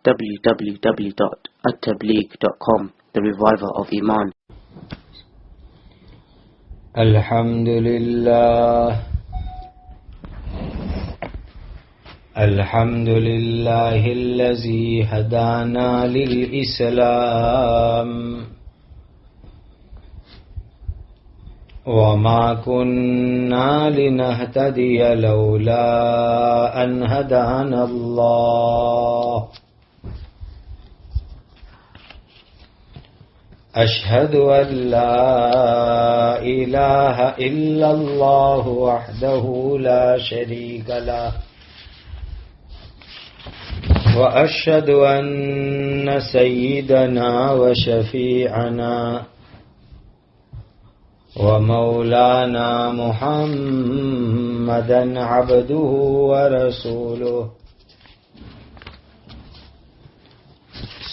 www.attableek.com, the reviver of Iman. الحمد لله الذي هدانا للإسلام وما كنا لنهتدي لولا أن هدانا الله أشهد أن لا إله إلا الله وحده لا شريك له وأشهد أن سيدنا وشفيعنا ومولانا محمدا عبده ورسوله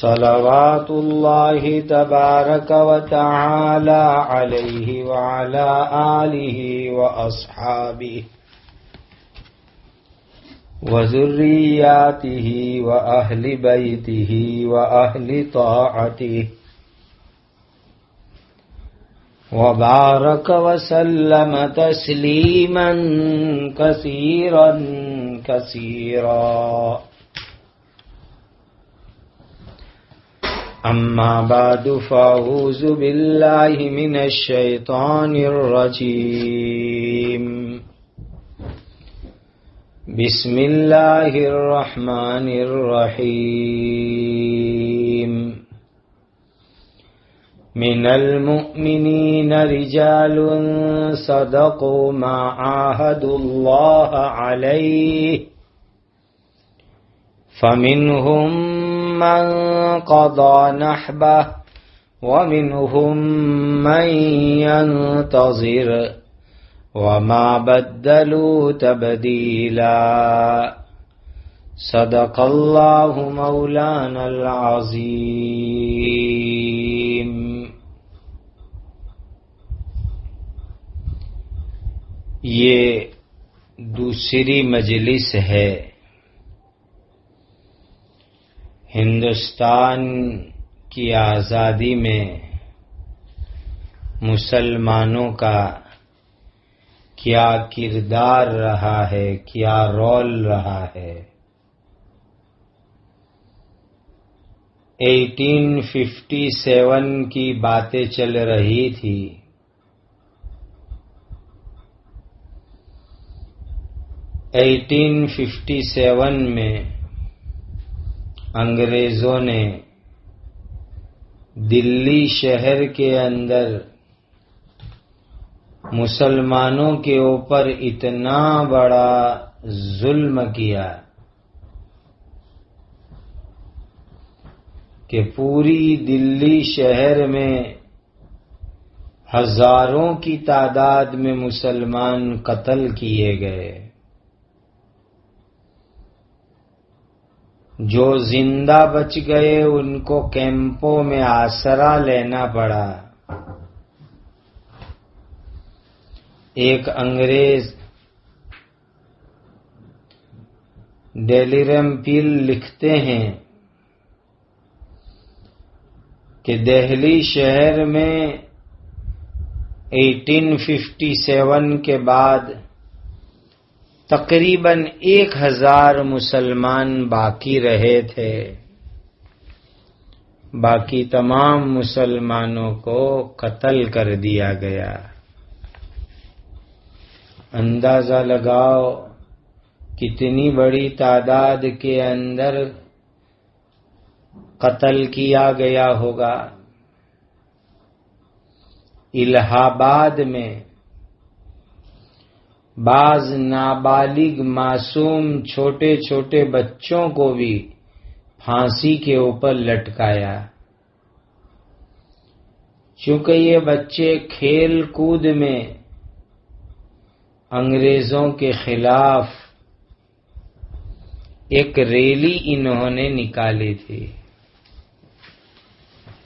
صلوات الله تبارك وتعالى عليه وعلى آله وأصحابه وذرياته وأهل بيته وأهل طاعته وبارك وسلم تسليما كثيرا كثيرا أما بعد فأعوذ بالله من الشيطان الرجيم بسم الله الرحمن الرحيم من المؤمنين رجال صدقوا ما عاهدوا الله عليه فمنهم من قضى نحبه ومنهم من ينتظر وما بدلوا تبديلا صدق الله مولانا العظيم. یہ دوسری مجلس ہے ہندوستان کی آزادی میں مسلمانوں کا کیا کردار رہا ہے، کیا رول رہا ہے. 1857 کی باتیں چل رہی تھی. میں انگریزوں نے دلی شہر کے اندر مسلمانوں کے اوپر اتنا بڑا ظلم کیا کہ پوری دلی شہر میں ہزاروں کی تعداد میں مسلمان قتل کیے گئے. جو زندہ بچ گئے ان کو کیمپوں میں آسرا لینا پڑا. ایک انگریز ڈیلیرم پیل لکھتے ہیں کہ دہلی شہر میں 1857 کے بعد تقریباً 1000 مسلمان باقی رہے تھے. باقی تمام مسلمانوں کو قتل کر دیا گیا. اندازہ لگاؤ کتنی بڑی تعداد کے اندر قتل کیا گیا ہوگا. الہ آباد میں بعض نابالغ معصوم چھوٹے چھوٹے بچوں کو بھی پھانسی کے اوپر لٹکایا. چونکہ یہ بچے کھیل کود میں انگریزوں کے خلاف ایک ریلی انہوں نے نکالی تھی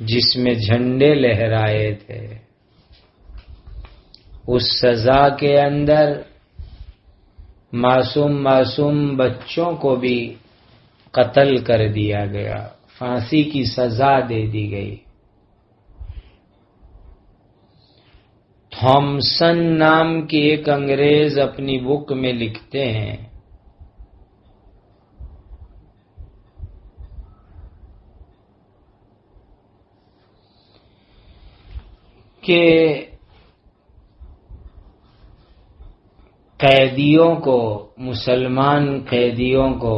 جس میں جھنڈے لہرائے تھے. اس سزا کے اندر معصوم بچوں کو بھی قتل کر دیا گیا، پھانسی کی سزا دے دی گئی۔ تھامسن نام کی ایک انگریز اپنی بک میں لکھتے ہیں کہ قیدیوں کو، مسلمان قیدیوں کو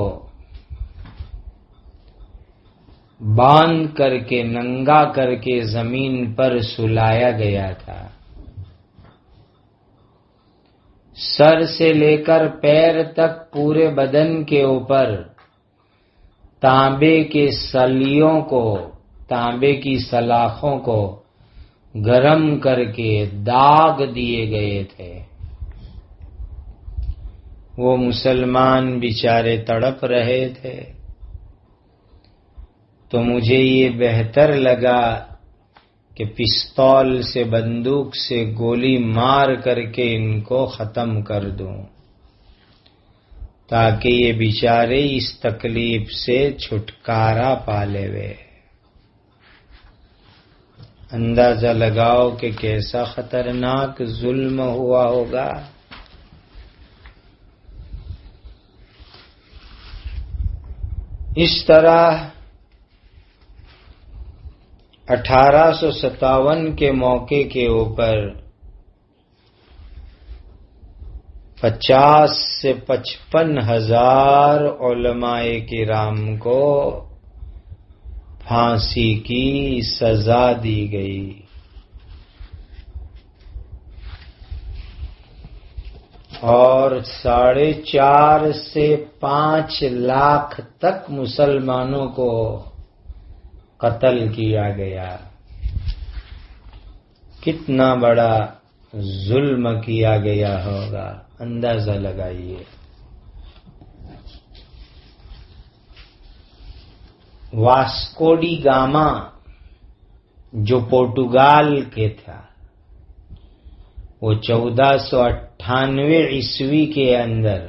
باندھ کر کے، ننگا کر کے زمین پر سلایا گیا تھا، سر سے لے کر پیر تک پورے بدن کے اوپر تانبے کے سلیوں کو، تانبے کی سلاخوں کو گرم کر کے داغ دیے گئے تھے۔ وہ مسلمان بیچارے تڑپ رہے تھے، تو مجھے یہ بہتر لگا کہ پستول سے، بندوق سے گولی مار کر کے ان کو ختم کر دوں، تاکہ یہ بیچارے اس تکلیف سے چھٹکارا پا لے وے۔ اندازہ لگاؤ کہ کیسا خطرناک ظلم ہوا ہوگا۔ اس طرح 1857 کے موقع کے اوپر 50 سے 55 ہزار علماء کرام کو پھانسی کی سزا دی گئی۔ اور 4.5 سے 5 لاکھ تک مسلمانوں کو قتل کیا گیا۔ کتنا بڑا ظلم کیا گیا ہوگا، اندازہ لگائیے۔ واسکو ڈی گاما جو پورتگال کے تھا، وہ 1498 عیسوی کے اندر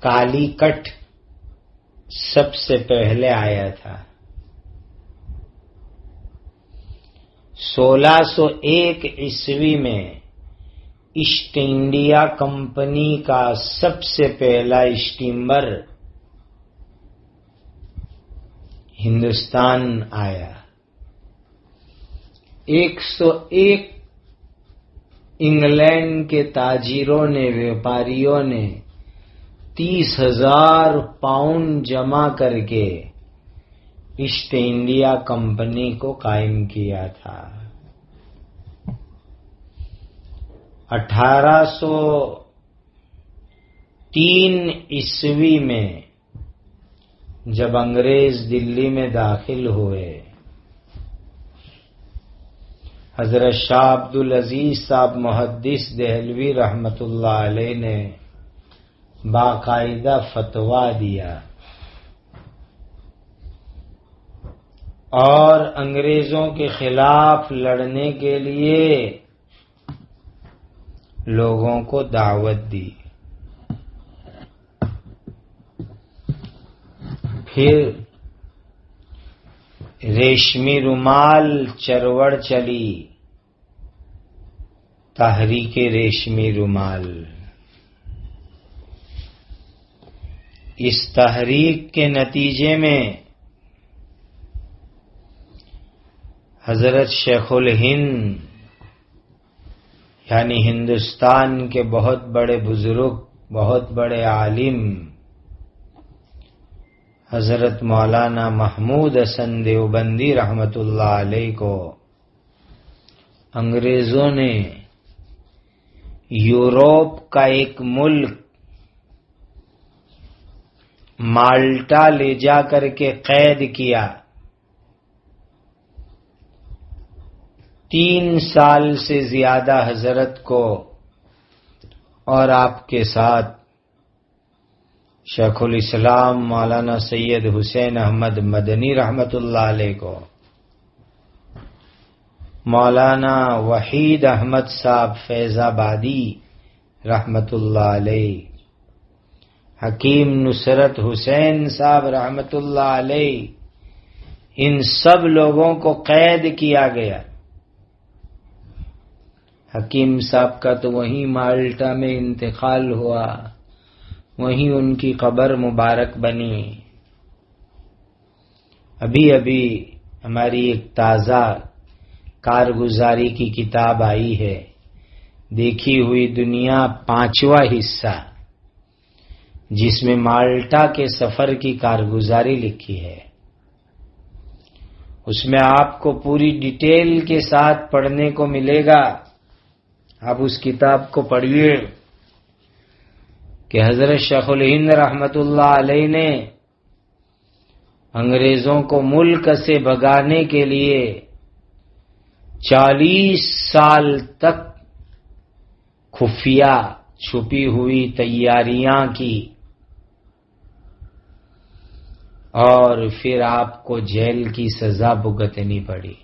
کالی کٹ سب سے پہلے آیا تھا۔ 1601 عیسوی میں ایسٹ انڈیا کمپنی کا سب سے پہلا اسٹیمر ہندوستان آیا۔ 101 انگلینڈ کے تاجروں نے، ویپاریوں نے 30,000 پاؤنڈ جمع کر کے ایسٹ انڈیا کمپنی کو قائم کیا تھا۔ 1803 عیسوی میں جب انگریز دلی میں داخل ہوئے، حضرت شاہ عبدالعزیز صاحب محدث دہلوی رحمت اللہ علیہ نے باقاعدہ فتویٰ دیا اور انگریزوں کے خلاف لڑنے کے لیے لوگوں کو دعوت دی۔ پھر ریشمی رومال چروڑ چلی، تحریک ریشمی رومال۔ اس تحریک کے نتیجے میں حضرت شیخ الہند یعنی ہندوستان کے بہت بڑے بزرگ، بہت بڑے عالم حضرت مولانا محمود حسن دیوبندی رحمت اللہ علیہ کو انگریزوں نے یورپ کا ایک ملک مالٹا لے جا کر کے قید کیا۔ 3 سال سے زیادہ حضرت کو اور آپ کے ساتھ شیخ الاسلام مولانا سید حسین احمد مدنی رحمت اللہ علیہ کو، مولانا وحید احمد صاحب فیض آبادی رحمت اللہ علیہ، حکیم نصرت حسین صاحب رحمت اللہ علیہ، ان سب لوگوں کو قید کیا گیا۔ حکیم صاحب کا تو وہیں مالٹا میں انتقال ہوا، وہیں ان کی قبر مبارک بنی۔ ابھی ابھی ہماری ایک تازہ کارگزاری کی کتاب آئی ہے، دیکھی ہوئی دنیا 5واں حصہ، جس میں مالٹا کے سفر کی کارگزاری لکھی ہے۔ اس میں آپ کو پوری ڈیٹیل کے ساتھ پڑھنے کو ملے گا۔ آپ اس کتاب کو پڑھیے کہ حضرت شیخ الہند رحمت اللہ علیہ نے انگریزوں کو ملک سے بھگانے کے لیے 40 سال تک خفیہ چھپی ہوئی تیاریاں کی، اور پھر آپ کو جیل کی سزا بھگتنی پڑی۔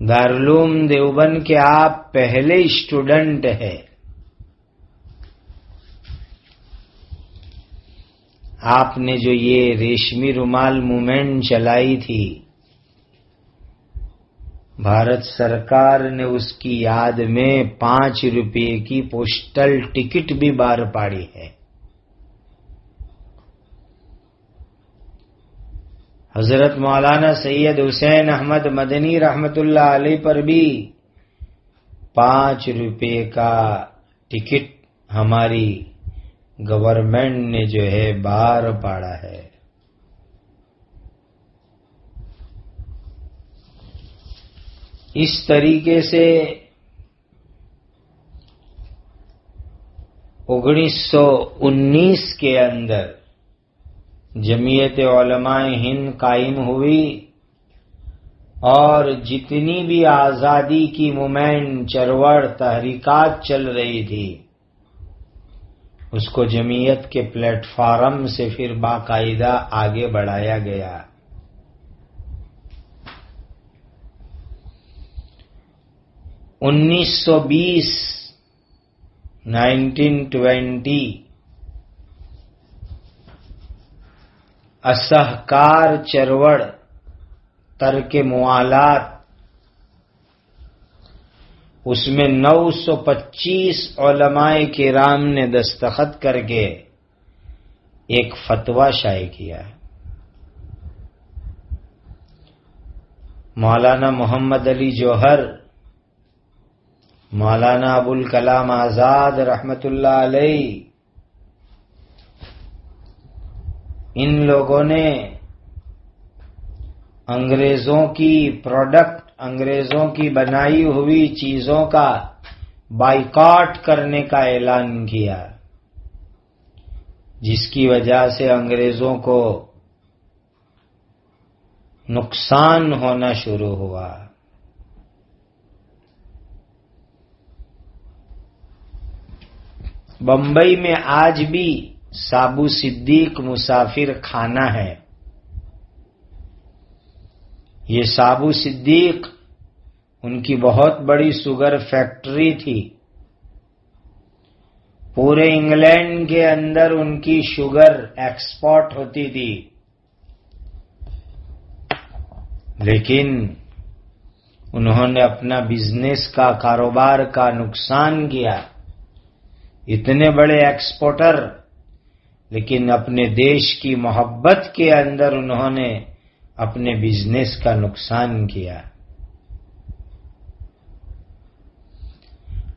دارالعلوم دیوبند کے آپ پہلے اسٹوڈنٹ ہیں۔ آپ نے جو یہ ریشمی رومال موومنٹ چلائی تھی، بھارت سرکار نے اس کی یاد میں 5 روپے کی پوسٹل ٹکٹ بھی بار پاڑی ہے۔ حضرت مولانا سید حسین احمد مدنی رحمت اللہ علیہ پر بھی 5 روپے کا ٹکٹ ہماری گورنمنٹ نے جو ہے بار پاڑا ہے۔ اس طریقے سے 1919 کے اندر جمعیت علماء ہند قائم ہوئی، اور جتنی بھی آزادی کی موومنٹ، چروڑ، تحریکات چل رہی تھی، اس کو جمعیت کے پلیٹ فارم سے پھر باقاعدہ آگے بڑھایا گیا۔ 1920 اسہکار چروڑ، ترک موالات، اس میں 925 علماء کرام نے دستخط کر کے ایک فتویٰ شائع کیا۔ مولانا محمد علی جوہر، مولانا ابوالکلام آزاد رحمت اللہ علیہ، ان لوگوں نے انگریزوں کی پروڈکٹ، انگریزوں کی بنائی ہوئی چیزوں کا بائیکاٹ کرنے کا اعلان کیا، جس کی وجہ سے انگریزوں کو نقصان ہونا شروع ہوا۔ بمبئی میں آج بھی سابو صدیق مسافر خانہ ہے۔ یہ سابو صدیق، ان کی بہت بڑی شوگر فیکٹری تھی، پورے انگلینڈ کے اندر ان کی شوگر ایکسپورٹ ہوتی تھی، لیکن انہوں نے اپنا بزنس کا، کاروبار کا نقصان کیا۔ اتنے بڑے ایکسپورٹر، لیکن اپنے دیش کی محبت کے اندر انہوں نے اپنے بزنس کا نقصان کیا۔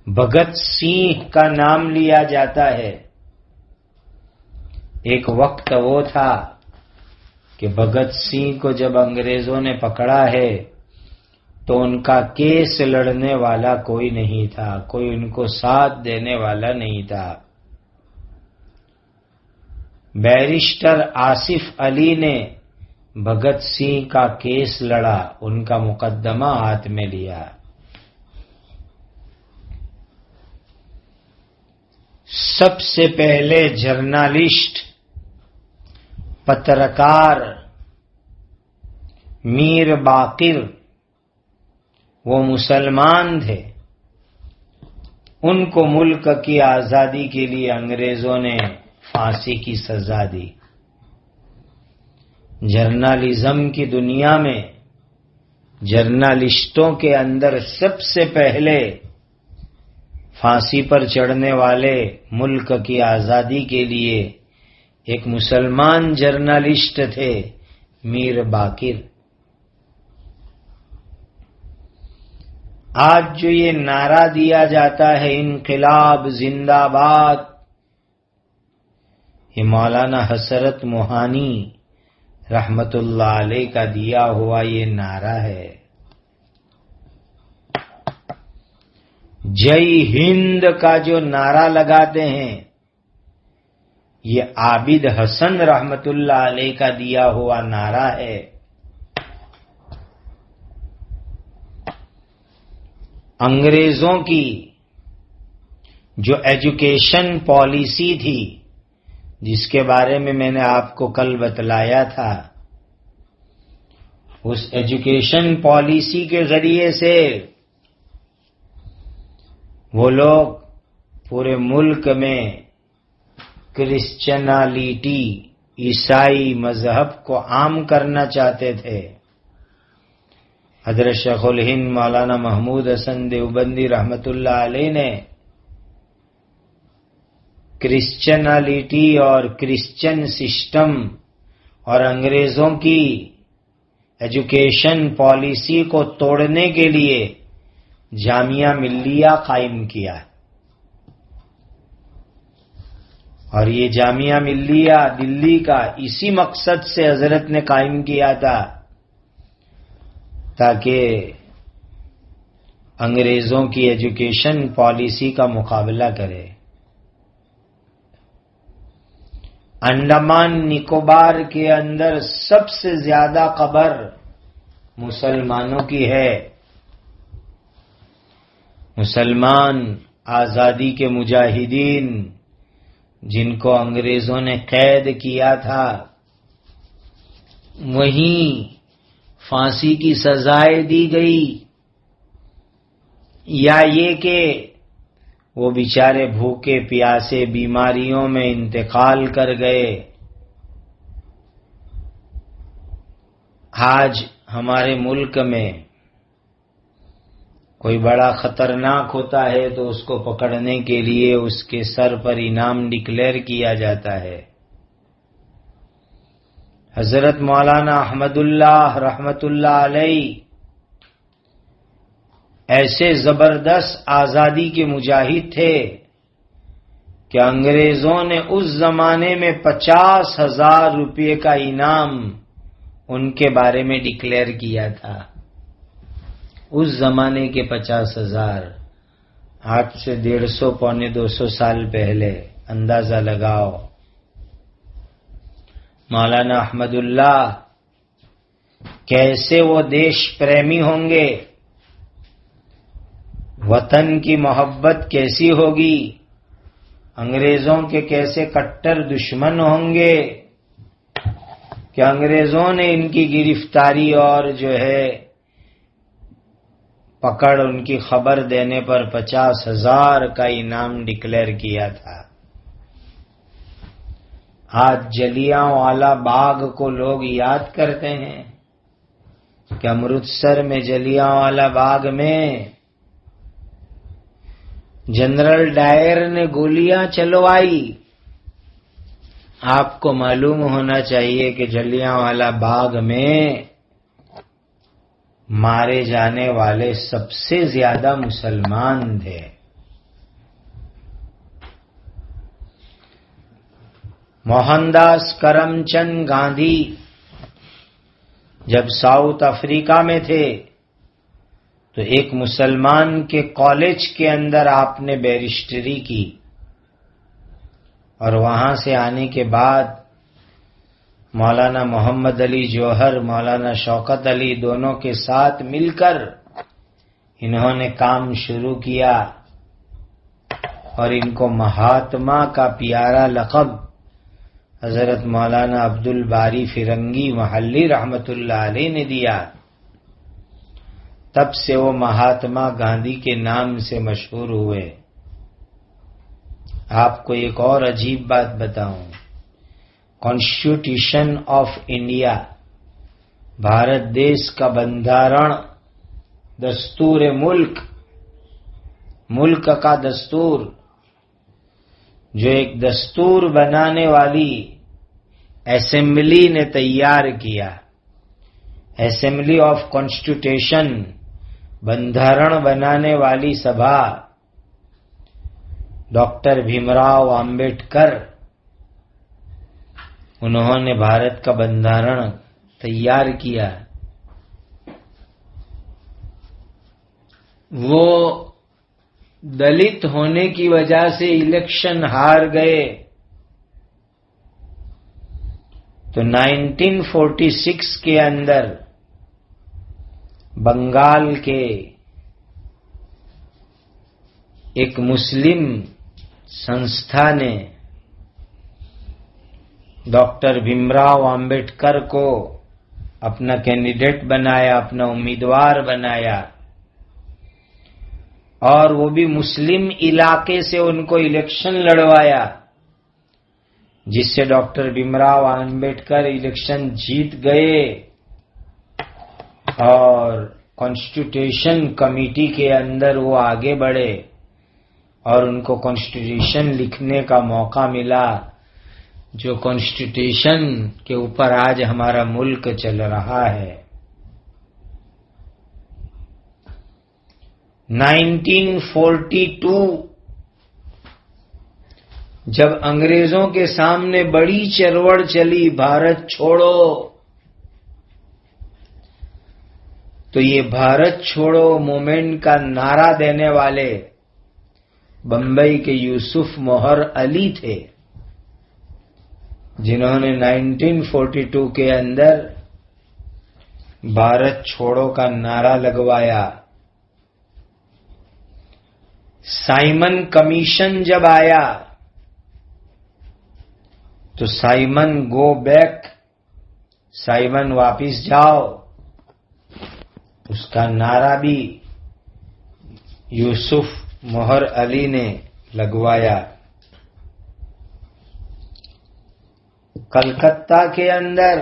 بھگت سنگھ کا نام لیا جاتا ہے۔ ایک وقت وہ تھا کہ بھگت سنگھ کو جب انگریزوں نے پکڑا ہے تو ان کا کیس لڑنے والا کوئی نہیں تھا، کوئی ان کو ساتھ دینے والا نہیں تھا۔ بیرسٹر آصف علی نے بھگت سنگھ کا کیس لڑا، ان کا مقدمہ ہاتھ میں لیا۔ سب سے پہلے جرنالسٹ، پترکار میر باقر، وہ مسلمان تھے، ان کو ملک کی آزادی کے لیے انگریزوں نے پھانسی کی سزا دی۔ جرنلزم کی دنیا میں جرنلسٹوں کے اندر سب سے پہلے پھانسی پر چڑھنے والے ملک کی آزادی کے لیے ایک مسلمان جرنلسٹ تھے، میر باقر۔ آج جو یہ نعرہ دیا جاتا ہے انقلاب زندہ باد، یہ مولانا حسرت موہانی رحمت اللہ علیہ کا دیا ہوا یہ نعرہ ہے۔ جے ہند کا جو نعرہ لگاتے ہیں یہ عابد حسن رحمت اللہ علیہ کا دیا ہوا نعرہ ہے۔ انگریزوں کی جو ایجوکیشن پالیسی تھی، جس کے بارے میں نے آپ کو کل بتلایا تھا، اس ایجوکیشن پالیسی کے ذریعے سے وہ لوگ پورے ملک میں کرسچنالٹی، عیسائی مذہب کو عام کرنا چاہتے تھے۔ حضرت شیخ الہند مولانا محمود حسن دیوبندی رحمت اللہ علیہ نے کرسچنالٹی اور کرسچن سسٹم اور انگریزوں کی ایجوکیشن پالیسی کو توڑنے کے لیے جامعہ ملیہ قائم کیا، اور یہ جامعہ ملیہ دلی کا اسی مقصد سے حضرت نے قائم کیا تھا تاکہ انگریزوں کی ایجوکیشن پالیسی کا مقابلہ کرے۔ انڈمان نکوبار کے اندر سب سے زیادہ قبر مسلمانوں کی ہے۔ مسلمان آزادی کے مجاہدین جن کو انگریزوں نے قید کیا تھا، وہیں پھانسی کی سزائیں دی گئی، یا یہ کہ وہ بیچارے بھوکے پیاسے بیماریوں میں انتقال کر گئے۔ آج ہمارے ملک میں کوئی بڑا خطرناک ہوتا ہے تو اس کو پکڑنے کے لیے اس کے سر پر انعام ڈکلیئر کیا جاتا ہے۔ حضرت مولانا احمد اللہ رحمت اللہ علیہ ایسے زبردست آزادی کے مجاہد تھے کہ انگریزوں نے اس زمانے میں 50,000 روپے کا انعام ان کے بارے میں ڈکلیئر کیا تھا۔ اس زمانے کے 50,000، آج سے 150 پونے 200 سال پہلے، اندازہ لگاؤ۔ مولانا احمد اللہ کیسے وہ دیش پریمی ہوں گے، وطن کی محبت کیسی ہوگی، انگریزوں کے کیسے کٹر دشمن ہوں گے کہ انگریزوں نے ان کی گرفتاری اور جو ہے پکڑ، ان کی خبر دینے پر 50,000 کا انعام ڈکلیئر کیا تھا۔ آج جلیانوالہ باغ کو لوگ یاد کرتے ہیں کہ امرتسر میں جلیانوالہ باغ میں جنرل ڈائر نے گولیاں چلوائی۔ آپ کو معلوم ہونا چاہیے کہ جلیانوالہ باغ میں مارے جانے والے سب سے زیادہ مسلمان تھے۔ موہن داس کرم چند گاندھی جب ساؤتھ افریقہ میں تھے تو ایک مسلمان کے کالج کے اندر آپ نے بیرسٹری کی، اور وہاں سے آنے کے بعد مولانا محمد علی جوہر، مولانا شوکت علی دونوں کے ساتھ مل کر انہوں نے کام شروع کیا، اور ان کو مہاتما کا پیارا لقب حضرت مولانا عبد الباری فرنگی محلی رحمت اللہ علیہ نے دیا۔ تب سے وہ مہاتما گاندھی کے نام سے مشہور ہوئے۔ آپ کو ایک اور عجیب بات بتاؤں، کانسٹیٹیوشن آف انڈیا، بھارت دیش کا بندھارن، دستور ملک کا دستور، جو ایک دستور بنانے والی اسمبلی نے تیار کیا، اسمبلی آف کانسٹیٹیوشن، بندھارن بنانے والی سبھا، ڈاکٹر بھیم راؤ امبیڈکر، انہوں نے بھارت کا بندھارن تیار کیا۔ وہ دلت ہونے کی وجہ سے الیکشن ہار گئے، تو 1946 کے اندر بنگال کے ایک مسلم سنستھا نے ڈاکٹر بھیم راؤ امبیڈکر کو اپنا کینڈیڈیٹ بنایا، اپنا امیدوار بنایا، اور وہ بھی مسلم علاقے سے ان کو الیکشن لڑوایا، جس سے ڈاکٹر بھیم راؤ امبیڈکر الیکشن جیت گئے اور کانسٹیٹیوشن کمیٹی کے اندر وہ آگے بڑھے اور ان کو کانسٹیٹیوشن لکھنے کا موقع ملا، جو کانسٹیٹیوشن کے اوپر آج ہمارا ملک چل رہا ہے۔ 1942 جب انگریزوں کے سامنے بڑی چروڑ چلی، بھارت چھوڑو، تو یہ بھارت چھوڑو موومنٹ کا نعرہ دینے والے بمبئی کے یوسف موہر علی تھے، جنہوں نے 1942 کے اندر بھارت چھوڑو کا نعرہ لگوایا۔ سائمن کمیشن جب آیا تو سائمن گو بیک، سائمن واپس جاؤ، اس کا نعرہ بھی یوسف موہر علی نے لگوایا۔ کلکتہ کے اندر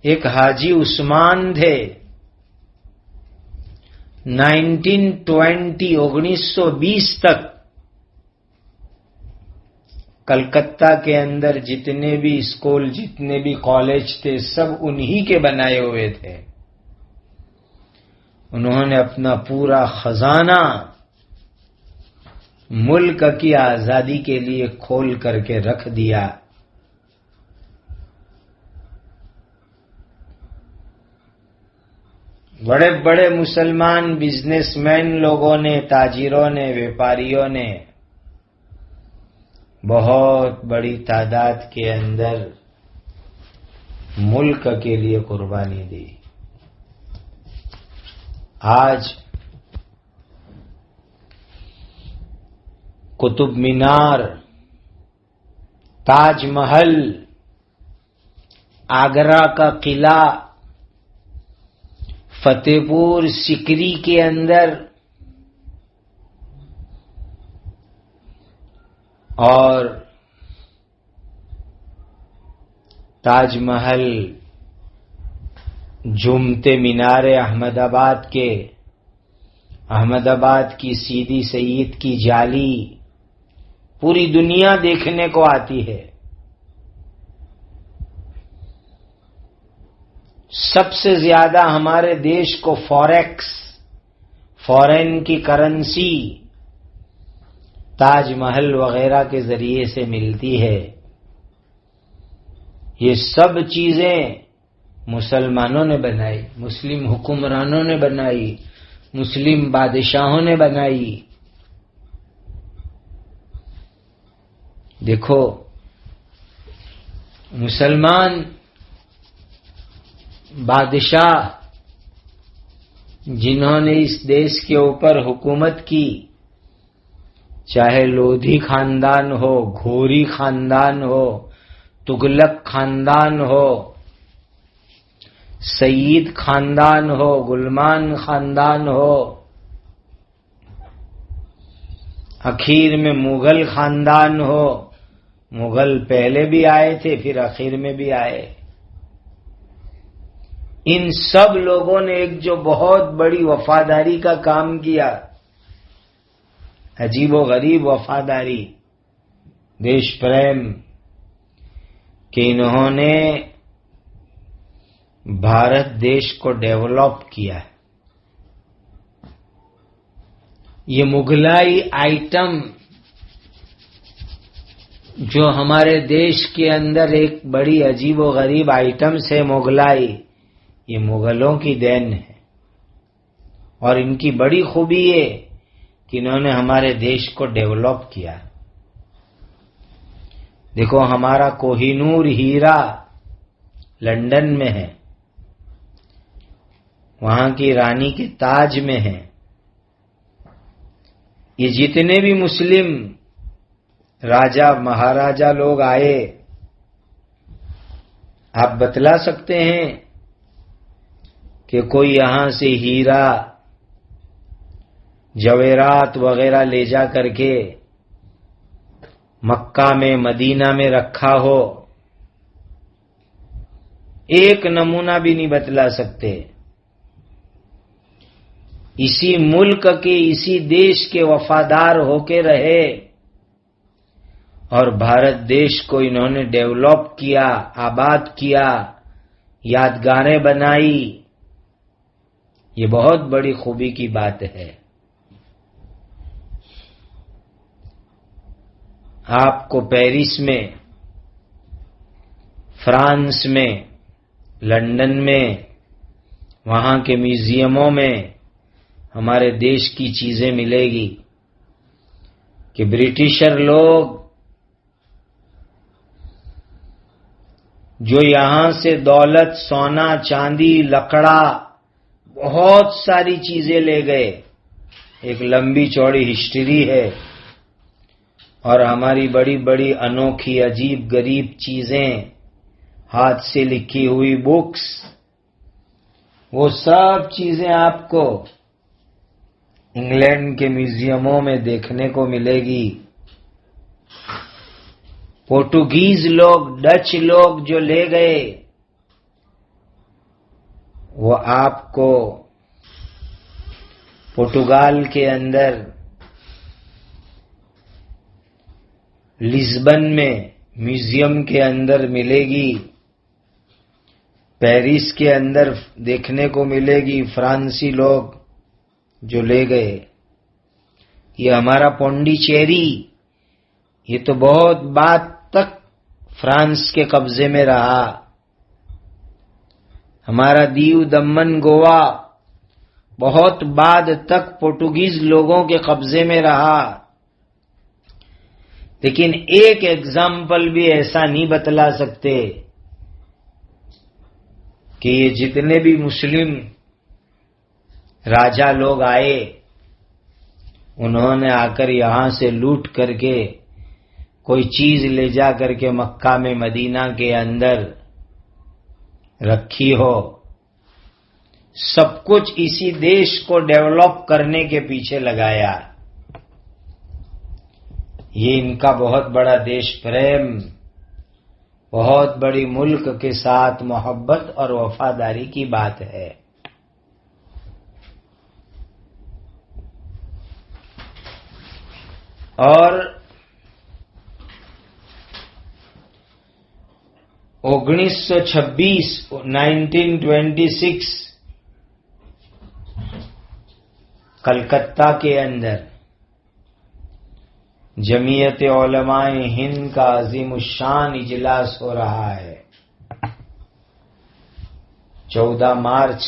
ایک حاجی عثمان تھے، 1920 تک کلکتہ کے اندر جتنے بھی اسکول، جتنے بھی کالج تھے، سب انہی کے بنائے ہوئے تھے۔ انہوں نے اپنا پورا خزانہ ملک کی آزادی کے لیے کھول کر کے رکھ دیا۔ بڑے بڑے مسلمان بزنس مین لوگوں نے، تاجروں نے، ویپاریوں نے بہت بڑی تعداد کے اندر ملک کے لیے قربانی دی۔ آج قطب مینار، تاج محل، آگرہ کا قلعہ، فتح پور سیکری کے اندر اور تاج محل، جھومتے مینارے احمد آباد کے، احمد آباد کی سیدی سید کی جالی پوری دنیا دیکھنے کو آتی ہے۔ سب سے زیادہ ہمارے دیش کو فوریکس، فورین کی کرنسی تاج محل وغیرہ کے ذریعے سے ملتی ہے۔ یہ سب چیزیں مسلمانوں نے بنائی، مسلم حکمرانوں نے بنائی، مسلم بادشاہوں نے بنائی۔ دیکھو، مسلمان بادشاہ جنہوں نے اس دیش کے اوپر حکومت کی، چاہے لودھی خاندان ہو، گھوری خاندان ہو، تغلق خاندان ہو، سعید خاندان ہو، گلمان خاندان ہو، اخیر میں مغل خاندان ہو، مغل پہلے بھی آئے تھے پھر اخیر میں بھی آئے، ان سب لوگوں نے ایک جو بہت بڑی وفاداری کا کام کیا، عجیب و غریب وفاداری، دیش پریم، کہ انہوں نے بھارت دیش کو ڈیولپ کیا۔ یہ مغلائی آئٹم جو ہمارے دیش کے اندر ایک بڑی عجیب و غریب آئٹمس ہے مغلائی، یہ مغلوں کی دین ہے، اور ان کی بڑی خوبی ہے کہ انہوں نے ہمارے دیش کو ڈیولپ کیا۔ دیکھو ہمارا کوہ نور ہیرا لندن میں ہے، وہاں کی رانی کے تاج میں ہے۔ یہ جتنے بھی مسلم راجا مہاراجا لوگ آئے، آپ بتلا سکتے ہیں کہ کوئی یہاں سے ہیرا جواہرات وغیرہ لے جا کر کے مکہ میں مدینہ میں رکھا ہو؟ ایک نمونہ بھی نہیں بتلا سکتے۔ اسی ملک کے اسی دیش کے وفادار ہو کے رہے، اور بھارت دیش کو انہوں نے ڈیولپ کیا، آباد کیا، یادگاریں بنائی۔ یہ بہت بڑی خوبی کی بات ہے۔ آپ کو پیرس میں، فرانس میں، لندن میں، وہاں کے میوزیموں میں ہمارے دیش کی چیزیں ملے گی کہ برٹشر لوگ جو یہاں سے دولت، سونا، چاندی، لکڑا، بہت ساری چیزیں لے گئے، ایک لمبی چوڑی ہسٹری ہے، اور ہماری بڑی بڑی انوکھی عجیب غریب چیزیں، ہاتھ سے لکھی ہوئی بکس، وہ سب چیزیں آپ کو انگلینڈ کے میوزیموں میں دیکھنے کو ملے گی۔ پورتگیز لوگ، ڈچ لوگ جو لے گئے، وہ آپ کو پرتگال کے اندر لزبن میں میوزیم کے اندر ملے گی، پیرس کے اندر دیکھنے کو ملے گی۔ فرانسی لوگ جو لے گئے، یہ ہمارا پونڈیچیری، یہ تو بہت بعد تک فرانس کے قبضے میں رہا۔ ہمارا دیو دمن گوا بہت بعد تک پورتگیز لوگوں کے قبضے میں رہا، لیکن ایک ایگزامپل بھی ایسا نہیں بتلا سکتے کہ یہ جتنے بھی مسلم راجا لوگ آئے، انہوں نے آ کر یہاں سے لوٹ کر کے کوئی چیز لے جا کر کے مکہ میں، مدینہ کے اندر رکھی ہو۔ سب کچھ اسی دیش کو ڈیولپ کرنے کے پیچھے لگایا۔ یہ ان کا بہت بڑا دیش پریم، بہت بڑی ملک کے ساتھ محبت اور وفاداری کی بات ہے۔ اور 1926 کلکتہ کے اندر جمعیت علماء ہند کا عظیم الشان اجلاس ہو رہا ہے۔ 14 مارچ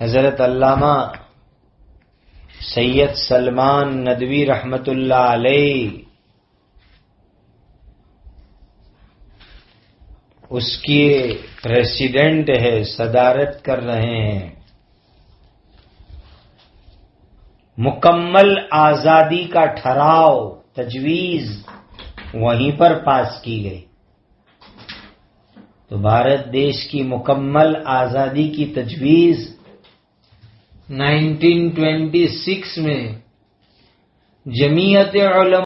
حضرت علامہ سید سلمان ندوی رحمت اللہ علیہ اس کی پریزیڈنٹ ہے، صدارت کر رہے ہیں۔ مکمل آزادی کا ٹھہراؤ، تجویز وہیں پر پاس کی گئی۔ تو بھارت دیش کی مکمل آزادی کی تجویز 1926 میں جمعیت علماء